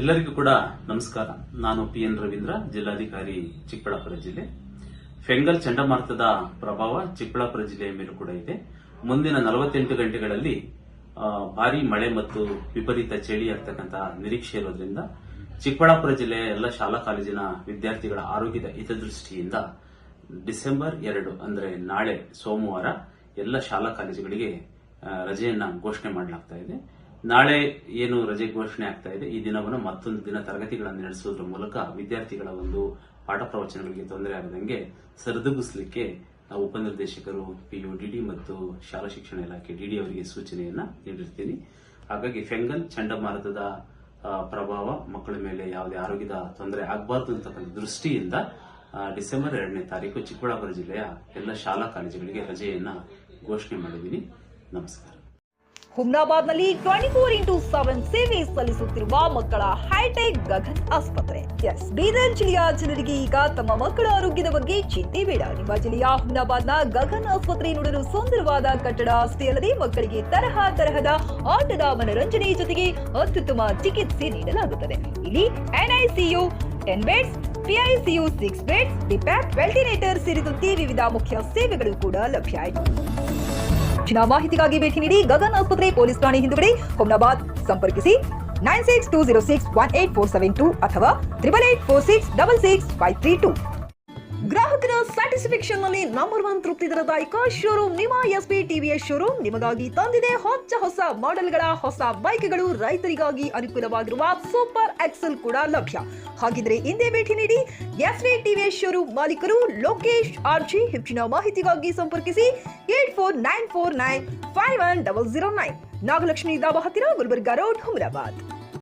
ಎಲ್ಲರಿಗೂ ಕೂಡ ನಮಸ್ಕಾರ. ನಾನು PN ರವೀಂದ್ರ, ಜಿಲ್ಲಾಧಿಕಾರಿ, ಚಿಕ್ಕಬಳ್ಳಾಪುರ ಜಿಲ್ಲೆ. ಫೆಂಗಲ್ ಚಂಡಮಾರುತದ ಪ್ರಭಾವ ಚಿಕ್ಕಬಳ್ಳಾಪುರ ಜಿಲ್ಲೆಯ ಮೇಲೂ ಕೂಡ ಇದೆ. ಮುಂದಿನ 48 ಗಂಟೆಗಳಲ್ಲಿ ಭಾರಿ ಮಳೆ ಮತ್ತು ವಿಪರೀತ ಚಳಿ ಆಗ್ತಕ್ಕಂಥ ನಿರೀಕ್ಷೆ ಇರೋದ್ರಿಂದ ಚಿಕ್ಕಬಳ್ಳಾಪುರ ಜಿಲ್ಲೆಯ ಎಲ್ಲ ಶಾಲಾ ಕಾಲೇಜಿನ ವಿದ್ಯಾರ್ಥಿಗಳ ಆರೋಗ್ಯದ ಹಿತದೃಷ್ಟಿಯಿಂದ ಡಿಸೆಂಬರ್ 2 ಅಂದ್ರೆ ನಾಳೆ ಸೋಮವಾರ ಎಲ್ಲ ಶಾಲಾ ಕಾಲೇಜುಗಳಿಗೆ ರಜೆಯನ್ನ ಘೋಷಣೆ ಮಾಡಲಾಗ್ತಾ ಇದೆ. ನಾಳೆ ಏನು ರಜೆ ಘೋಷಣೆ ಆಗ್ತಾ ಇದೆ, ಈ ದಿನವನ್ನು ಮತ್ತೊಂದು ದಿನ ತರಗತಿಗಳನ್ನು ನಡೆಸುವುದರ ಮೂಲಕ ವಿದ್ಯಾರ್ಥಿಗಳ ಒಂದು ಪಾಠ ಪ್ರವಚನಗಳಿಗೆ ತೊಂದರೆ ಆಗದಂಗೆ ಸರಿದೂಗಿಸಲಿಕ್ಕೆ ಉಪನಿರ್ದೇಶಕರು, PUDD ಮತ್ತು ಶಾಲಾ ಶಿಕ್ಷಣ ಇಲಾಖೆ DD ಅವರಿಗೆ ಸೂಚನೆಯನ್ನ ನೀಡಿರ್ತೀನಿ. ಹಾಗಾಗಿ ಫೆಂಗಲ್ ಚಂಡಮಾರುತದ ಪ್ರಭಾವ ಮಕ್ಕಳ ಮೇಲೆ ಯಾವುದೇ ಆರೋಗ್ಯದ ತೊಂದರೆ ಆಗಬಾರದು ಅಂತಕ್ಕಂಥ ದೃಷ್ಟಿಯಿಂದ ಡಿಸೆಂಬರ್ 2ನೇ ತಾರೀಕು ಚಿಕ್ಕಬಳ್ಳಾಪುರ ಜಿಲ್ಲೆಯ ಎಲ್ಲ ಶಾಲಾ ಕಾಲೇಜುಗಳಿಗೆ ರಜೆಯನ್ನ ಘೋಷಣೆ ಮಾಡಿದ್ದೀನಿ. ನಮಸ್ಕಾರ. ಹುಮ್ನಾಬಾದ್ನಲ್ಲಿ 24x7 ಸೇವೆ ಸಲ್ಲಿಸುತ್ತಿರುವ ಮಕ್ಕಳ ಹೈಟೆಕ್ ಗಗನ್ ಆಸ್ಪತ್ರೆ. ಬೀದರ್ ಜಿಲ್ಲೆಯ ಜನರಿಗೆ ಈಗ ತಮ್ಮ ಮಕ್ಕಳ ಆರೋಗ್ಯದ ಬಗ್ಗೆ ಚಿಂತೆ ಬೇಡ. ನಿಮ್ಮ ಜಿಲ್ಲೆಯ ಹುಮ್ನಾಬಾದ್ನ ಗಗನ್ ಆಸ್ಪತ್ರೆ ನೋಡಲು ಸುಂದರವಾದ ಕಟ್ಟಡ ಅಷ್ಟೇ ಅಲ್ಲದೆ ಮಕ್ಕಳಿಗೆ ತರಹದ ಆಟದ ಮನರಂಜನೆ ಜೊತೆಗೆ ಅತ್ಯುತ್ತಮ ಚಿಕಿತ್ಸೆ ನೀಡಲಾಗುತ್ತದೆ. ಇಲ್ಲಿ NICU 10 beds, PICU 6 beds, BPAP, ventilator ಸೇರಿದಂತೆ ವಿವಿಧ ಮುಖ್ಯ ಸೇವೆಗಳು ಕೂಡ ಲಭ್ಯ ಇದೆ. ಹೆಚ್ಚಿನ ಮಾಹಿತಿಗಾಗಿ ಭೇಟಿ ನೀಡಿ ಗಗನ್ ಆಸ್ಪತ್ರೆ, ಪೊಲೀಸ್ ಠಾಣೆ ಹಿಂದುಗಡೆ, ಹುಮ್ನಾಬಾದ್. ಸಂಪರ್ಕಿಸಿ 9620668572 ಅಥವಾ 8884666532. ಗ್ರಾಹಕರ ಸ್ಯಾಟಿಸ್ಫ್ಯಾಕ್ಷನ್ ನಲ್ಲಿ ನಂಬರ್ 1 ತೃಪ್ತಿ ದರದಾಯಕ ಶೋರೂಮ್ ನಿಮ್ಮ SP TVS ಶೋರೂಮ್ ನಿಮಗಾಗಿ ತಂದಿದೆ ಹೊಸ ಮಾಡೆಲ್ಗಳ ಹೊಸ ಬೈಕ್ಗಳು. ರೈತರಿಗಾಗಿ ಅನುಕೂಲವಾಗಿರುವ ಸೂಪರ್ ಎಕ್ಸೆಲ್ ಕೂಡ ಲಭ್ಯ. ಹಾಗಿದ್ರೆ ಹಿಂದೆ ಭೇಟಿ ನೀಡಿ SP TVS ಶೋರೂಮ್ ಮಾಲೀಕರು ಲೋಕೇಶ್ RG. ಹೆಚ್ಚಿನ ಮಾಹಿತಿಗಾಗಿ ಸಂಪರ್ಕಿಸಿ 8494951009. ನಾಗಲಕ್ಷ್ಮಿ ದಾಬಾ ಹತ್ತಿರ, ಗುಲ್ಬರ್ಗಾ ರೋಡ್, ಹುಮ್ನಾಬಾದ್.